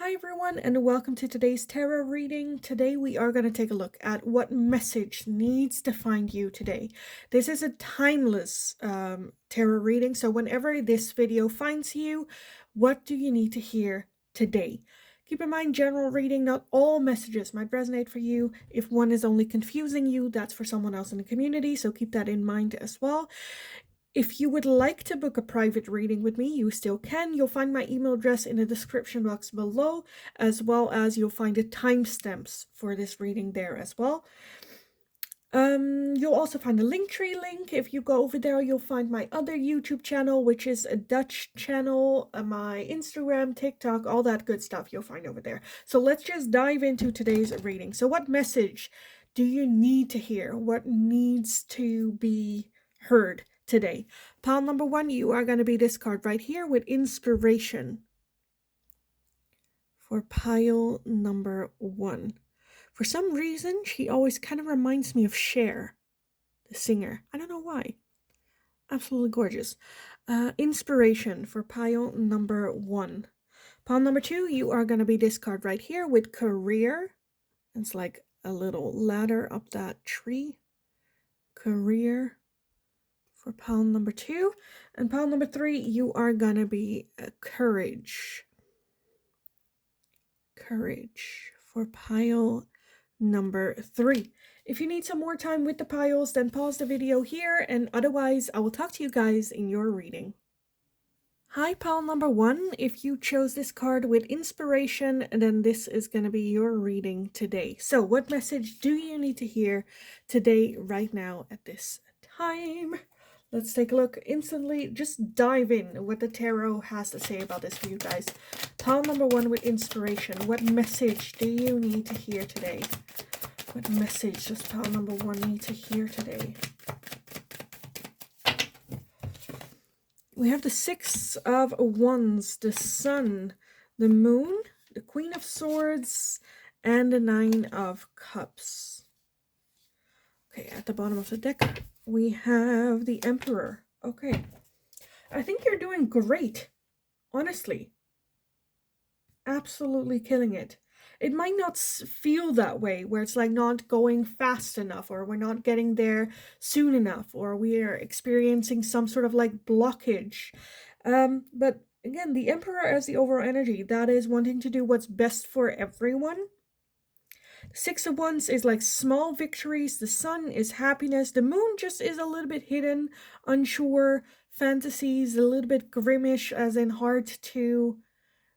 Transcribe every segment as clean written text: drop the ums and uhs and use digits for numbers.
Hi everyone and welcome to today's tarot reading. Today we are going to take a look at what message needs to find you today. This is a timeless tarot reading, so whenever this video finds you, what do you need to hear today? Keep in mind, general reading, not all messages might resonate for you. If one is only confusing you, that's for someone else in the community, so keep that in mind as well. If you would like to book a private reading with me, you still can. You'll find my email address in the description box below, as well as you'll find the timestamps for this reading there as well. You'll also find the Linktree link. If you go over there, you'll find my other YouTube channel, which is a Dutch channel, my Instagram, TikTok, all that good stuff you'll find over there. So let's just dive into today's reading. So what message do you need to hear? What needs to be heard today? Pile number one, you are going to be this card right here with inspiration for pile number one. For some reason, she always kind of reminds me of Cher, the singer. I don't know why. Absolutely gorgeous. Inspiration for pile number one. Pile number two, you are going to be this card right here with career. It's like a little ladder up that tree. Career for pile number two. And pile number three, you are going to be courage. Courage for pile number three. If you need some more time with the piles, then pause the video here, and otherwise I will talk to you guys in your reading. Hi pile number one, if you chose this card with inspiration, then this is going to be your reading today. So what message do you need to hear today, right now, at this time? Let's take a look instantly. Just dive in what the tarot has to say about this for you guys. Pile number one with inspiration. What message do you need to hear today? What message does pile number one need to hear today? We have the Six of Wands, the Sun, the Moon, the Queen of Swords, and the Nine of Cups. Okay, at the bottom of the deck, we have the Emperor. Okay. I think you're doing great. Honestly. Absolutely killing it. It might not feel that way, where it's like not going fast enough, or we're not getting there soon enough, or we are experiencing some sort of like blockage. But again, the Emperor as the overall energy, that is wanting to do what's best for everyone. Six of Wands is like small victories. The Sun is happiness. The Moon just is a little bit hidden, unsure, fantasies, a little bit grimmish, as in hard to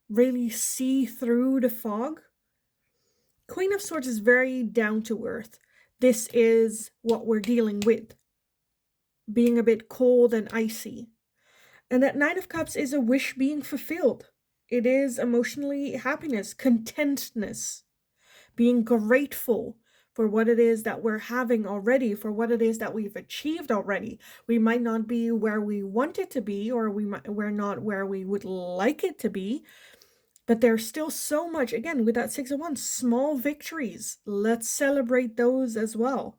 really see through the fog. Queen of Swords is very down to earth. This is what we're dealing with. Being a bit cold and icy. And that Nine of Cups is a wish being fulfilled. It is emotionally happiness, contentness. Being grateful for what it is that we're having already, for what it is that we've achieved already. We might not be where we want it to be, or we're not where we would like it to be, but there's still so much, again, with that Six of Wands, small victories. Let's celebrate those as well.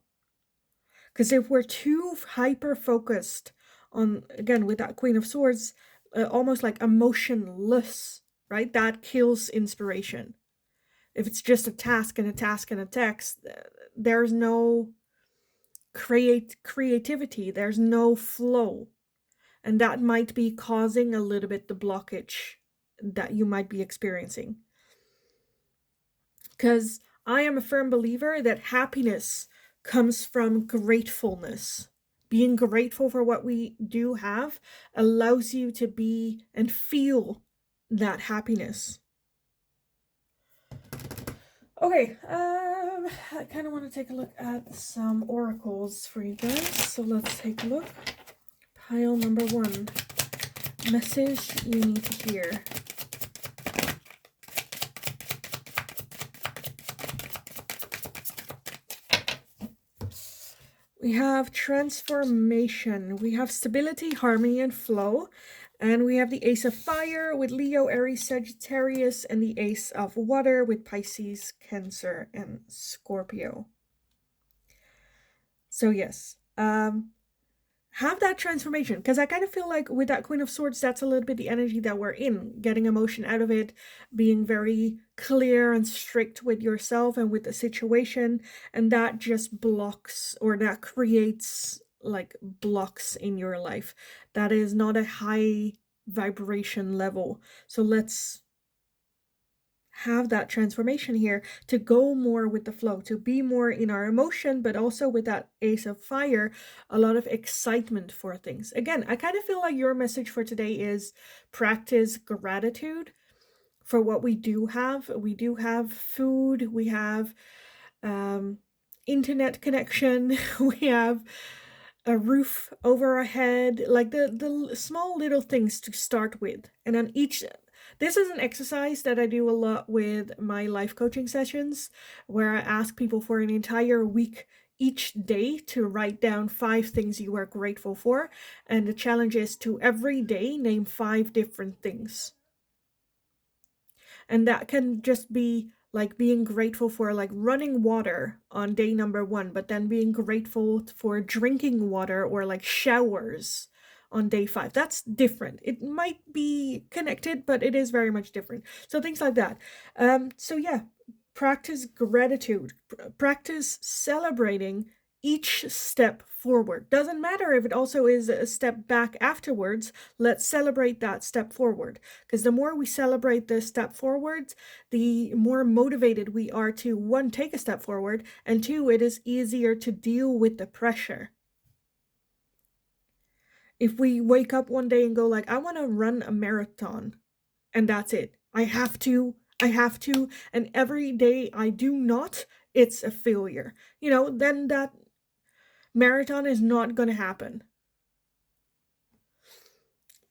Because if we're too hyper-focused on, again, with that Queen of Swords, almost like emotionless, right? That kills inspiration. If it's just a task and a task and a text, there's no creativity, there's no flow. And that might be causing a little bit the blockage that you might be experiencing. Because I am a firm believer that happiness comes from gratefulness. Being grateful for what we do have allows you to be and feel that happiness. Okay, I kind of want to take a look at some oracles for you guys. So let's take a look. Pile number one. Message you need to hear. We have transformation. We have stability, harmony, and flow. And we have the Ace of Fire with Leo, Aries, Sagittarius, and the Ace of Water with Pisces, Cancer, and Scorpio. So yes, have that transformation, because I kind of feel like with that Queen of Swords, that's a little bit the energy that we're in, getting emotion out of it, being very clear and strict with yourself and with the situation, and that just blocks, or that creates like blocks in your life. That is not a high vibration level. So let's have that transformation here to go more with the flow, to be more in our emotion, but also with that Ace of Fire, a lot of excitement for things. Again, I kind of feel like your message for today is practice gratitude for what we do have. We do have food, we have um, internet connection, we have a roof over our head, like the small little things to start with. And then this is an exercise that I do a lot with my life coaching sessions, where I ask people for an entire week each day to write down 5 things you are grateful for. And the challenge is to every day name 5 different things. And that can just be like being grateful for like running water on day number 1, but then being grateful for drinking water or like showers on day 5. That's different. It might be connected, but it is very much different. So things like that. So yeah, practice gratitude, practice celebrating each step forward. Doesn't matter if it also is a step back afterwards. Let's celebrate that step forward, because the more we celebrate the step forwards, the more motivated we are to, 1, take a step forward, and 2, it is easier to deal with the pressure. If we wake up one day and go like, I want to run a marathon, and that's it, I have to, and every day I do not, it's a failure, then that marathon is not going to happen.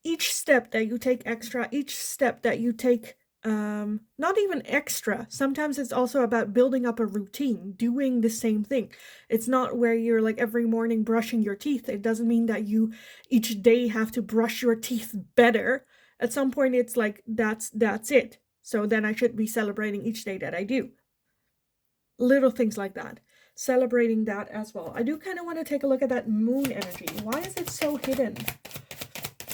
Each step that you take extra, each step that you take, not even extra, sometimes it's also about building up a routine, doing the same thing. It's not where you're like every morning brushing your teeth. It doesn't mean that you each day have to brush your teeth better. At some point it's like that's it, so then I should be celebrating each day that I do. Little things like that, celebrating that as well. I do kind of want to take a look at that moon energy. Why is it so hidden?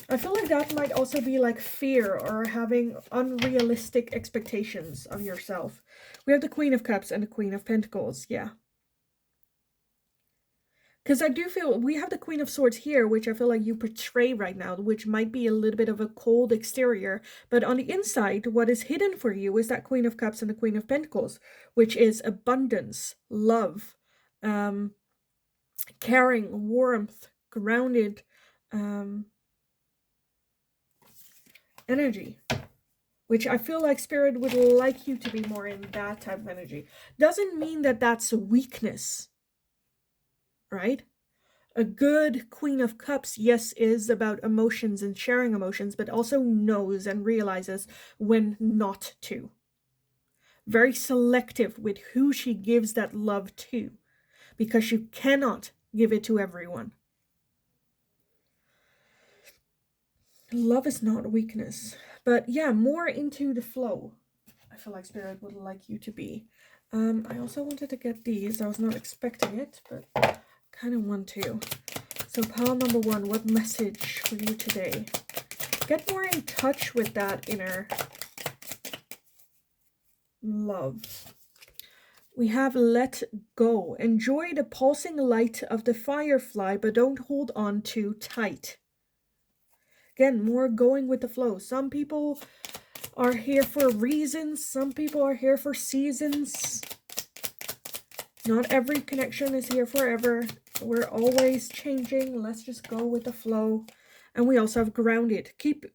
I feel like that might also be like fear or having unrealistic expectations of yourself. We have the Queen of Cups and the Queen of Pentacles, yeah. Because I do feel we have the Queen of Swords here, which I feel like you portray right now, which might be a little bit of a cold exterior. But on the inside, what is hidden for you is that Queen of Cups and the Queen of Pentacles, which is abundance, love, caring, warmth, grounded energy. Which I feel like Spirit would like you to be more in that type of energy. Doesn't mean that that's weakness, right? A good Queen of Cups, yes, is about emotions and sharing emotions, but also knows and realizes when not to. Very selective with who she gives that love to, because you cannot give it to everyone. Love is not weakness, but yeah, more into the flow. I feel like Spirit would like you to be. I also wanted to get these. I was not expecting it, but kind of want to. So pile number 1, what message for you today? Get more in touch with that inner love. We have let go. Enjoy the pulsing light of the firefly, but don't hold on too tight. Again, more going with the flow. Some people are here for reasons. Some people are here for seasons. Not every connection is here forever. We're always changing. Let's just go with the flow. And we also have grounded. Keep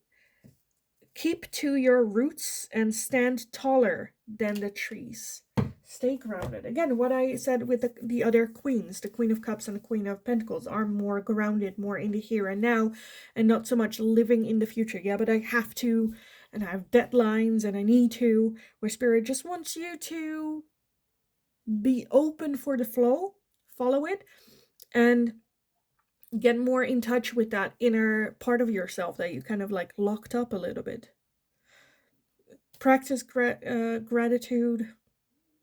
to your roots and stand taller than the trees. Stay grounded. Again, what I said with the other queens, the Queen of Cups and the Queen of Pentacles, are more grounded, more in the here and now, and not so much living in the future. Yeah, but I have to, and I have deadlines, and I need to, where Spirit just wants you to be open for the flow, follow it, and get more in touch with that inner part of yourself that you kind of like locked up a little bit. Practice gratitude.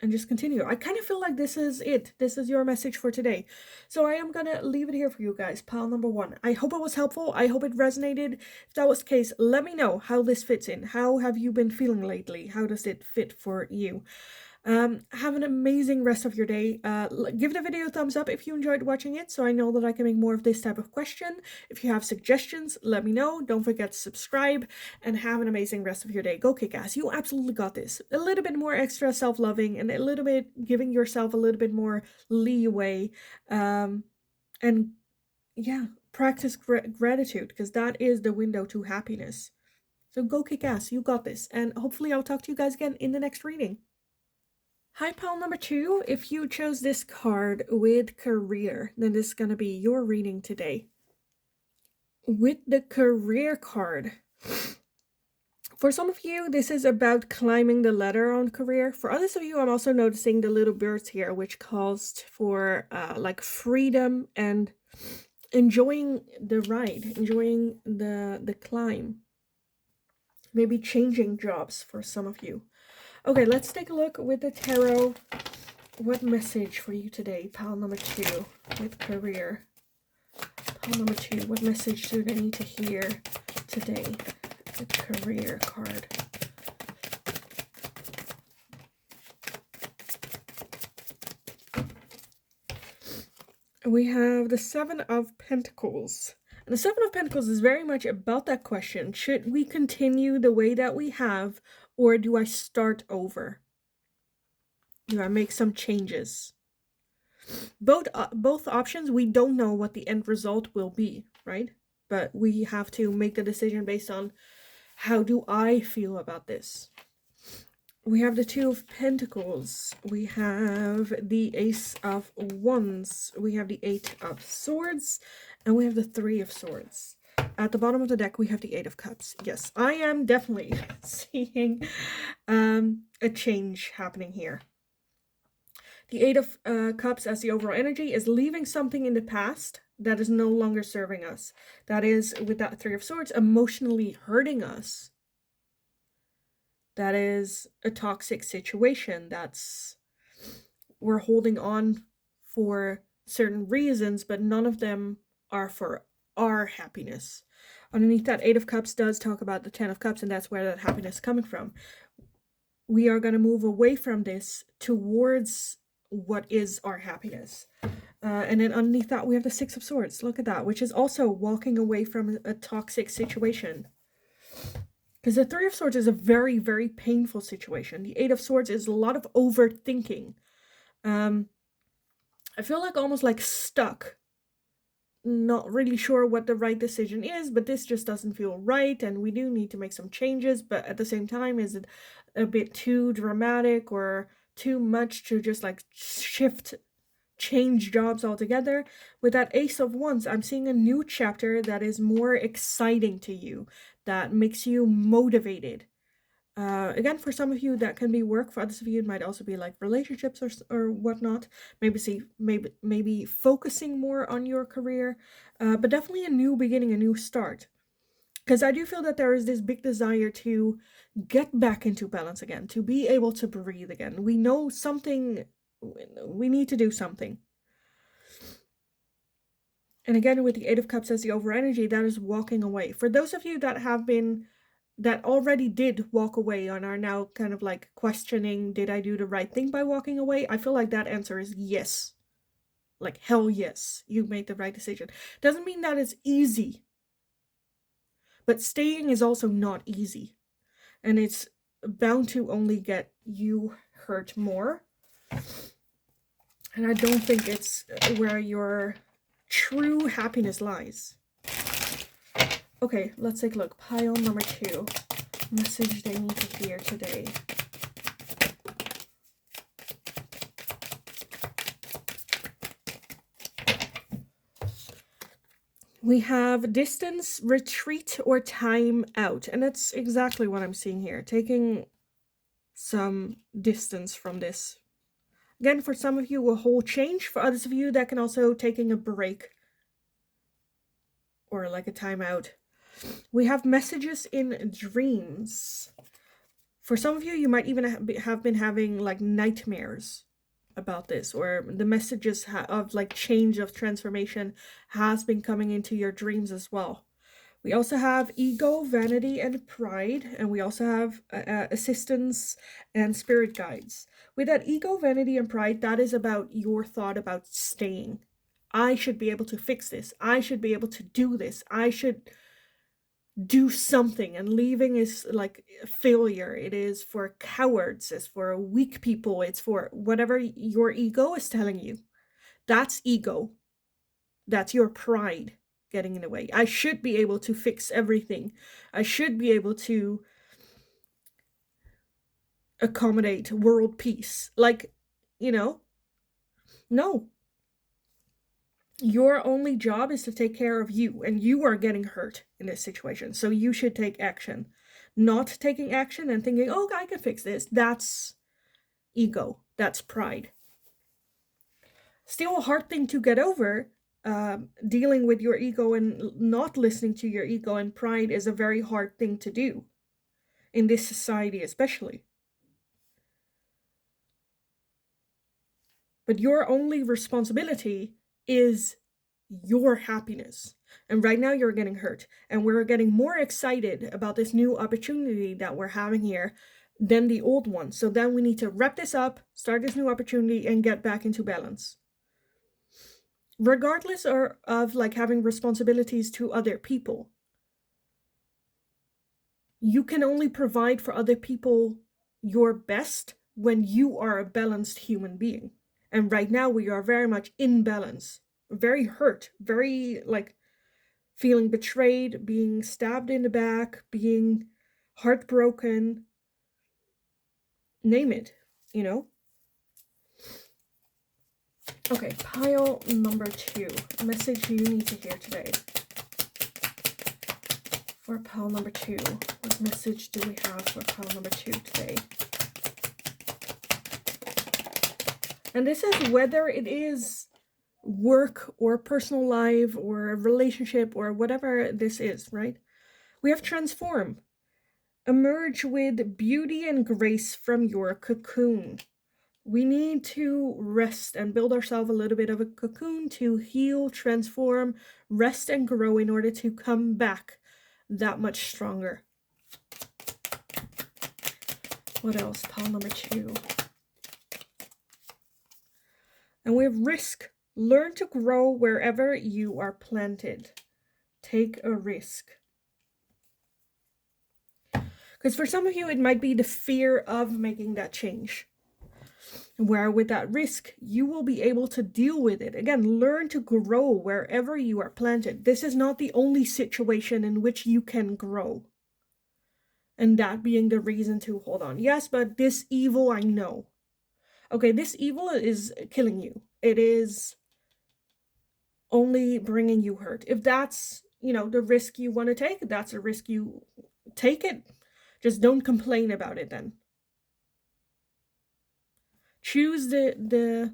and just continue. I kind of feel like this is it. This is your message for today. So I am gonna leave it here for you guys. Pile number 1. I hope it was helpful. I hope it resonated. If that was the case, let me know how this fits in. How have you been feeling lately? How does it fit for you? Have an amazing rest of your day. Give the video a thumbs up if you enjoyed watching it, so I know that I can make more of this type of question. If you have suggestions, let me know. Don't forget to subscribe, and have an amazing rest of your day. Go kick ass. You absolutely got this. A little bit more extra self-loving, and a little bit giving yourself a little bit more leeway. And yeah, practice gratitude, because that is the window to happiness. So go kick ass. You got this. And hopefully I'll talk to you guys again in the next reading. Hi, pile number 2. If you chose this card with career, then this is going to be your reading today. With the career card, for some of you, this is about climbing the ladder on career. For others of you, I'm also noticing the little birds here, which calls for like freedom and enjoying the ride, enjoying the climb. Maybe changing jobs for some of you. Okay, let's take a look with the tarot. What message for you today? Pile number 2 with career. Pile number 2, what message do they need to hear today? The career card. We have the 7 of Pentacles. And the 7 of Pentacles is very much about that question. Should we continue the way that we have, or do I start over? Do I make some changes? Both options, we don't know what the end result will be, right? But we have to make the decision based on how do I feel about this. We have the 2 of Pentacles. We have the Ace of Wands. We have the 8 of Swords. And we have the 3 of Swords. At the bottom of the deck, we have the 8 of Cups. Yes, I am definitely seeing a change happening here. The 8 of Cups as the overall energy is leaving something in the past that is no longer serving us. That is, with that 3 of Swords, emotionally hurting us. That is a toxic situation. We're holding on for certain reasons, but none of them are for our happiness. Underneath that 8 of Cups does talk about the 10 of Cups, and that's where that happiness is coming from. We are going to move away from this towards what is our happiness. And then underneath that, we have the 6 of Swords. Look at that, which is also walking away from a toxic situation. Because the 3 of Swords is a very, very painful situation. The 8 of Swords is a lot of overthinking. I feel like almost like stuck. Not really sure what the right decision is, but this just doesn't feel right, and we do need to make some changes. But at the same time, is it a bit too dramatic or too much to just like change jobs altogether? With that Ace of Wands, I'm seeing a new chapter that is more exciting to you, that makes you motivated. Again, for some of you that can be work. For others of you, it might also be like relationships or whatnot. Maybe focusing more on your career, but definitely a new beginning, a new start. Because I do feel that there is this big desire to get back into balance again, to be able to breathe again. We know something, we need to do something. And again, with the 8 of Cups as the over energy, that is walking away. For those of you that already did walk away and are now kind of like questioning, did I do the right thing by walking away? I feel like that answer is yes. Like, hell yes, you made the right decision. Doesn't mean that it's easy. But staying is also not easy. And it's bound to only get you hurt more. And I don't think it's where your true happiness lies. Okay, let's take a look. Pile number 2. Message they need to hear today. We have distance, retreat, or time out. And that's exactly what I'm seeing here. Taking some distance from this. Again, for some of you, a whole change. For others of you, that can also taking a break. Or like a time out. We have messages in dreams. For some of you, you might even have been having like nightmares about this, or the messages of like change, of transformation has been coming into your dreams as well. We also have ego, vanity, and pride, and we also have assistants and spirit guides. With that ego, vanity, and pride, that is about your thought about staying. I should be able to fix this. I should be able to do this. I should do something. And leaving is like failure. It is for cowards. It's for weak people. It's for whatever your ego is telling you. That's ego. That's your pride getting in the way. I should be able to fix everything. I should be able to accommodate world peace. Like, no. Your only job is to take care of you, and you are getting hurt in this situation. So you should take action. Not taking action and thinking, oh, I can fix this. That's ego. That's pride. Still a hard thing to get over. Dealing with your ego and not listening to your ego and pride is a very hard thing to do in this society, especially. But your only responsibility is your happiness. And right now you're getting hurt. And we're getting more excited about this new opportunity that we're having here than the old one. So then we need to wrap this up, start this new opportunity, and get back into balance. Regardless of like having responsibilities to other people, you can only provide for other people your best when you are a balanced human being. And right now we are very much in balance, very hurt, very like feeling betrayed, being stabbed in the back, being heartbroken, name it, Okay, pile number 2, message you need to hear today. For pile number 2, what message do we have for pile number 2 today? And this is whether it is work or personal life or a relationship or whatever this is, right? We have transform. Emerge with beauty and grace from your cocoon. We need to rest and build ourselves a little bit of a cocoon to heal, transform, rest, and grow in order to come back that much stronger. What else? Pile number 2. And we have risk. Learn to grow wherever you are planted. Take a risk. Because for some of you, it might be the fear of making that change. Where with that risk, you will be able to deal with it. Again, learn to grow wherever you are planted. This is not the only situation in which you can grow. And that being the reason to hold on. Yes, but this evil, I know. Okay, this evil is killing you. It is only bringing you hurt. If that's, the risk you want to take, that's a risk you take it. Just don't complain about it then. Choose the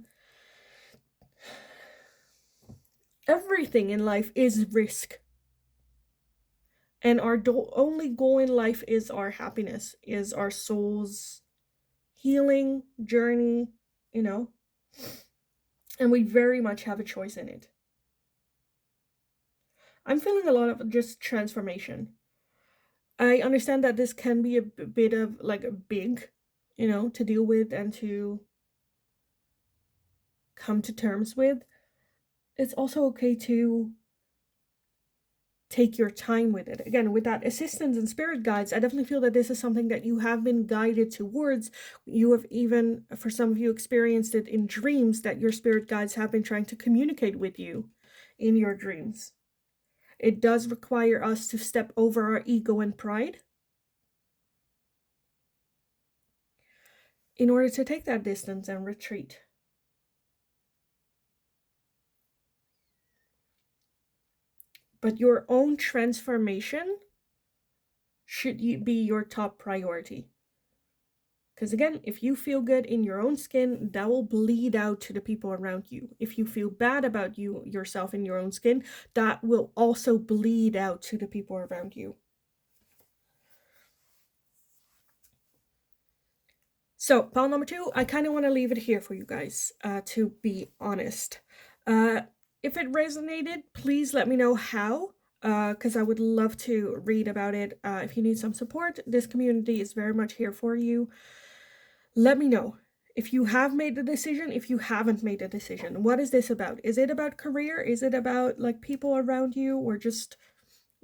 everything in life is risk. And our only goal in life is our happiness, is our soul's healing journey, and we very much have a choice in it. I'm feeling a lot of just transformation. I understand that this can be a bit of like a big, to deal with and to come to terms with. It's also okay to take your time with it. Again, with that assistance and spirit guides, I definitely feel that this is something that you have been guided towards. You have even, for some of you, experienced it in dreams, that your spirit guides have been trying to communicate with you in your dreams. It does require us to step over our ego and pride in order to take that distance and retreat. But your own transformation should be your top priority. Because again, if you feel good in your own skin, that will bleed out to the people around you. If you feel bad about yourself in your own skin, that will also bleed out to the people around you. So, pile number 2, I kind of want to leave it here for you guys, to be honest. Uh, if it resonated, please let me know how, because I would love to read about it. If you need some support, this community is very much here for you. Let me know if you have made the decision, if you haven't made a decision. What is this about? Is it about career? Is it about like people around you, or just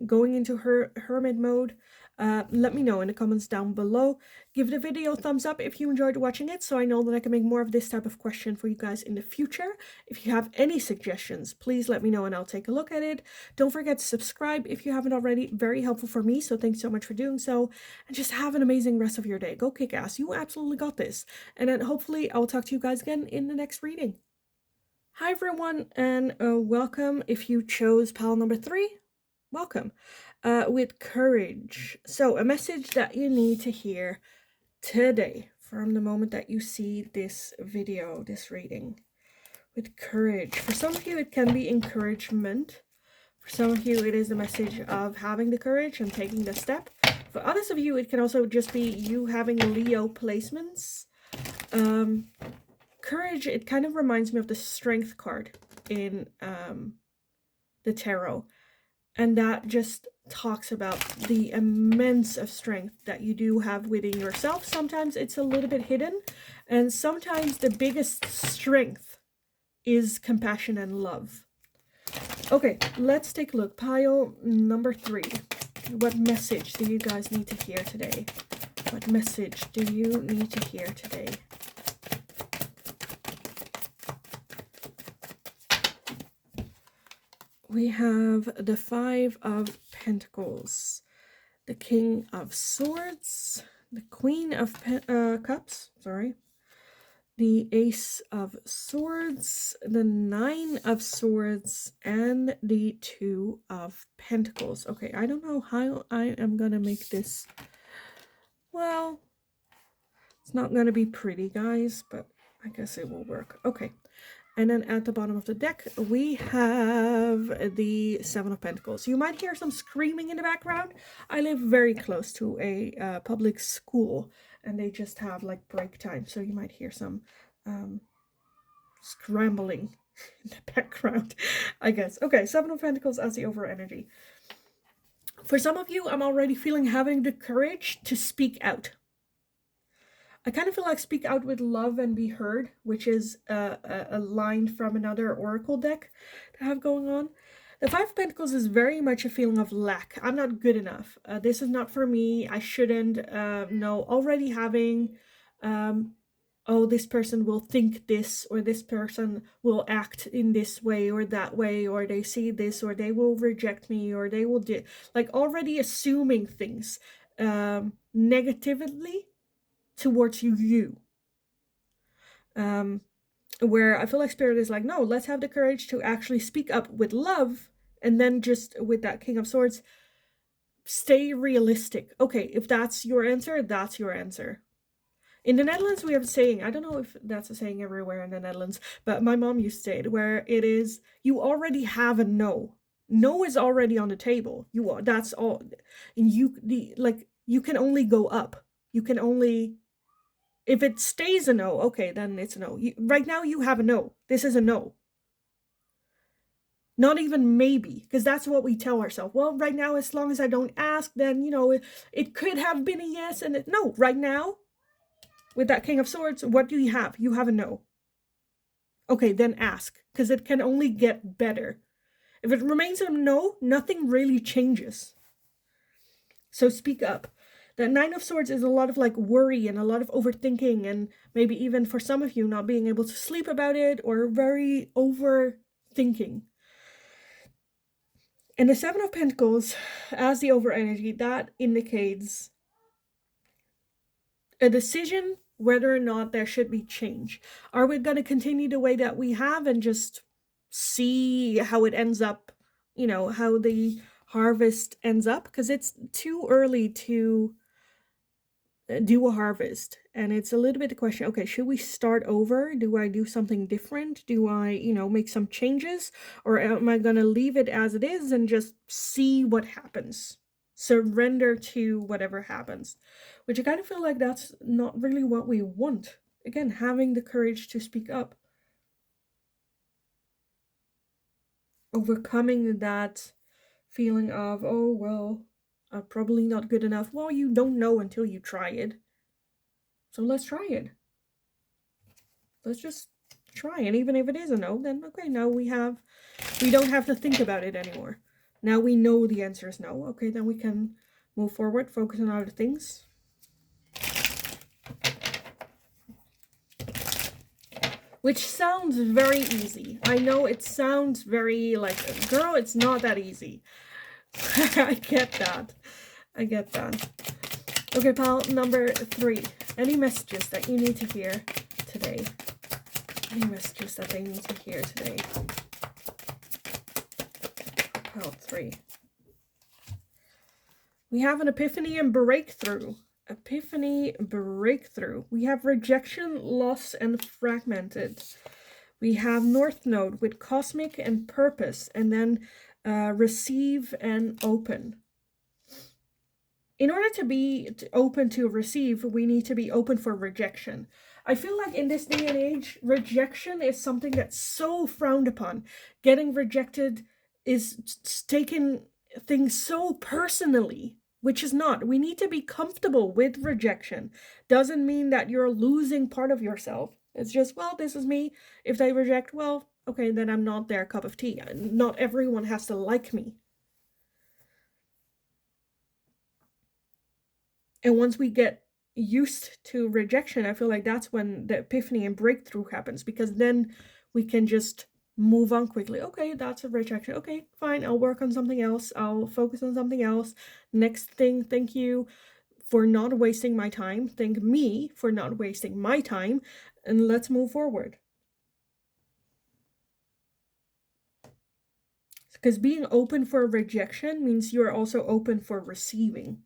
going into hermit mode? Let me know in the comments down below. Give the video a thumbs up if you enjoyed watching it, so I know that I can make more of this type of question for you guys in the future. If you have any suggestions, please let me know and I'll take a look at it. Don't forget to subscribe if you haven't already. Very helpful for me, so thanks so much for doing so. And just have an amazing rest of your day. Go kick ass. You absolutely got this. And then hopefully I'll talk to you guys again in the next reading. Hi everyone, and welcome. If you chose pile number 3, welcome. With courage. So a message that you need to hear today from the moment that you see this video, this reading. With courage. For some of you it can be encouragement. For some of you it is a message of having the courage and taking the step. For others of you it can also just be you having Leo placements. Courage, it kind of reminds me of the strength card in the tarot. And that just talks about the immense of strength that you do have within yourself. Sometimes it's a little bit hidden, and sometimes the biggest strength is compassion and love. Okay, let's take a look. Pile number 3. What message do you guys need to hear today? What message do you need to hear today? We have the 5 of Pentacles, the King of Swords, the Queen of Cups, the Ace of Swords, the 9 of Swords, and the 2 of Pentacles. Okay, I don't know how I am going to make this. Well, it's not going to be pretty, guys, but I guess it will work. Okay. And then at the bottom of the deck, we have the 7 of Pentacles. You might hear some screaming in the background. I live very close to a public school, and they just have like break time. So you might hear some scrambling in the background, I guess. Okay, 7 of Pentacles as the overall energy. For some of you, I'm already feeling having the courage to speak out. I kind of feel like speak out with love and be heard, which is a line from another oracle deck to have going on. The 5 of Pentacles is very much a feeling of lack. I'm not good enough. This is not for me. I shouldn't. No, already having, oh, this person will think this, or this person will act in this way or that way, or they see this, or they will reject me, or they will do, like already assuming things negatively towards you. Where I feel like Spirit is like, no, let's have the courage to actually speak up with love, and then just with that King of Swords, stay realistic. Okay, if that's your answer, that's your answer. In the Netherlands, we have a saying, I don't know if that's a saying everywhere in the Netherlands, but my mom used to say it, where it is, you already have a no. No is already on the table. You are, that's all. And you can only go up. You can only, if it stays a no, okay, then it's a no. Right now you have a no. This is a no. Not even maybe, because that's what we tell ourselves. Well, right now, as long as I don't ask, then, you know, it could have been a yes. And no, right now, with that King of Swords, what do you have? You have a no. Okay, then ask, because it can only get better. If it remains a no, nothing really changes. So speak up. The 9 of Swords is a lot of like worry and a lot of overthinking, and maybe even for some of you not being able to sleep about it, or very overthinking. And the 7 of Pentacles as the over energy, that indicates a decision whether or not there should be change. Are we going to continue the way that we have and just see how it ends up, you know, how the harvest ends up? Because it's too early to do a harvest, and it's a little bit the question, okay, should we start over? Do I do something different? Do I, you know, make some changes, or am I gonna leave it as it is and just see what happens? surrender to whatever happens, which I kind of feel like that's not really what we want. Again, having the courage to speak up, overcoming that feeling of, oh, well, I'm probably not good enough. Well, you don't know until you try it. So let's try it. Let's just try. And even if it is a no, then okay, now we don't have to think about it anymore. Now we know the answer is no. Okay, then we can move forward, focus on other things. Which sounds very easy. I know it sounds very like, girl, it's not that easy. I get that. I get that. Okay, pal, number 3. Any messages that you need to hear today? Any messages that they need to hear today? Pal 3. We have an epiphany and breakthrough. Epiphany, breakthrough. We have rejection, loss, and fragmented. We have North Node with cosmic and purpose, and then receive and open. In order to be open to receive, we need to be open for rejection. I feel like in this day and age, rejection is something that's so frowned upon. Getting rejected is taking things so personally, which is not. We need to be comfortable with rejection. Doesn't mean that you're losing part of yourself. It's just, well, this is me. If they reject, well, okay, then I'm not their cup of tea. Not everyone has to like me. And once we get used to rejection, I feel like that's when the epiphany and breakthrough happens, because then we can just move on quickly. Okay, that's a rejection. Okay, fine. I'll work on something else. I'll focus on something else. Next thing, thank you for not wasting my time. Thank me for not wasting my time. And let's move forward. Because being open for rejection means you're also open for receiving.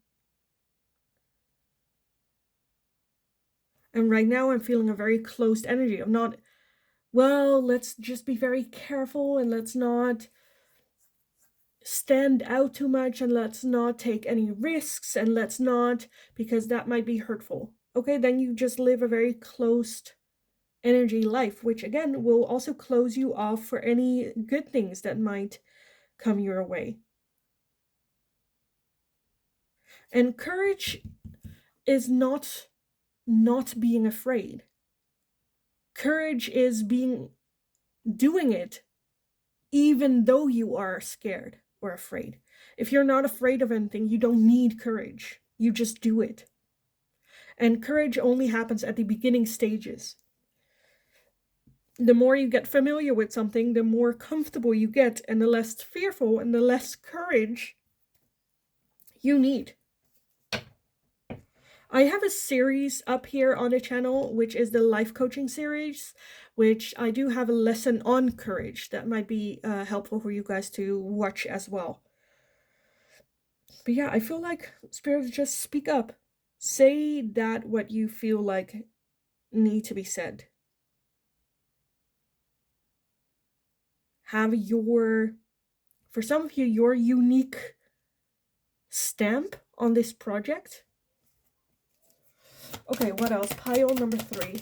And right now I'm feeling a very closed energy. I'm not, well, let's just be very careful and let's not stand out too much and let's not take any risks and let's not, because that might be hurtful. Okay, then you just live a very closed energy life, which again will also close you off for any good things that might come your way. And courage is not being afraid. Courage is doing it even though you are scared or afraid. If you're not afraid of anything, you don't need courage. You just do it. And courage only happens at the beginning stages. The more you get familiar with something, the more comfortable you get, and the less fearful and the less courage you need. I have a series up here on the channel, which is the life coaching series, which I do have a lesson on courage that might be helpful for you guys to watch as well. But yeah, I feel like spirits just speak up. Say that what you feel like need to be said. Have for some of you, your unique stamp on this project. Okay, what else? Pile number 3.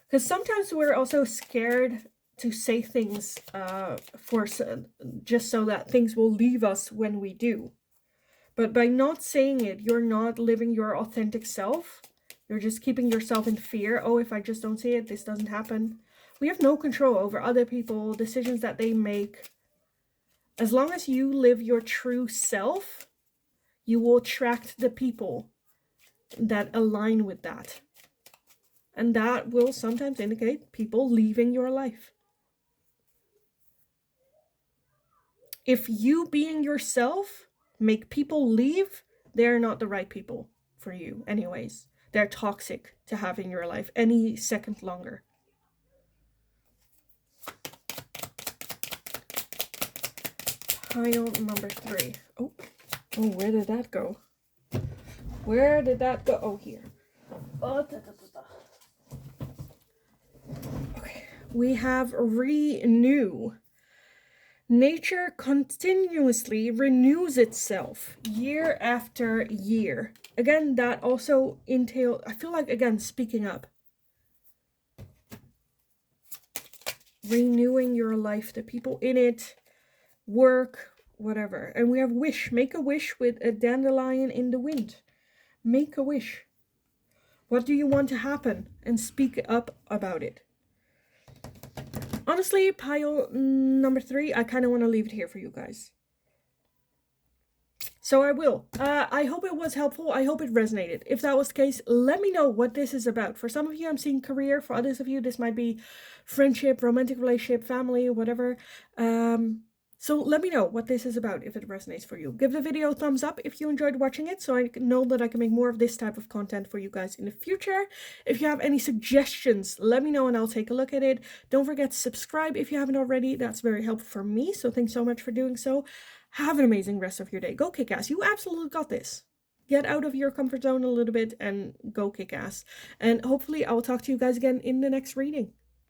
Because sometimes we're also scared to say things just so that things will leave us when we do. But by not saying it, you're not living your authentic self. You're just keeping yourself in fear. Oh, if I just don't say it, this doesn't happen. We have no control over other people, decisions that they make. As long as you live your true self, you will attract the people that align with that. And that will sometimes indicate people leaving your life. If you being yourself make people leave, they're not the right people for you anyways. They're toxic to have in your life any second longer. Pile number 3. Oh, where did that go? Where did that go? Oh, here. Okay, we have renew. Nature continuously renews itself year after year. Again, that also entails, I feel like, again, speaking up. Renewing your life, the people in it, work, whatever. And we have wish. Make a wish with a dandelion in the wind. Make a wish. What do you want to happen? And speak up about it. Honestly, pile number 3, I kind of want to leave it here for you guys. So I will. I hope it was helpful. I hope it resonated. If that was the case, let me know what this is about. For some of you, I'm seeing career. For others of you, this might be friendship, romantic relationship, family, whatever. So let me know what this is about if it resonates for you. Give the video a thumbs up if you enjoyed watching it, so I know that I can make more of this type of content for you guys in the future. If you have any suggestions, let me know and I'll take a look at it. Don't forget to subscribe if you haven't already. That's very helpful for me, so thanks so much for doing so. Have an amazing rest of your day. Go kick ass. You absolutely got this. Get out of your comfort zone a little bit and go kick ass. And hopefully I will talk to you guys again in the next reading.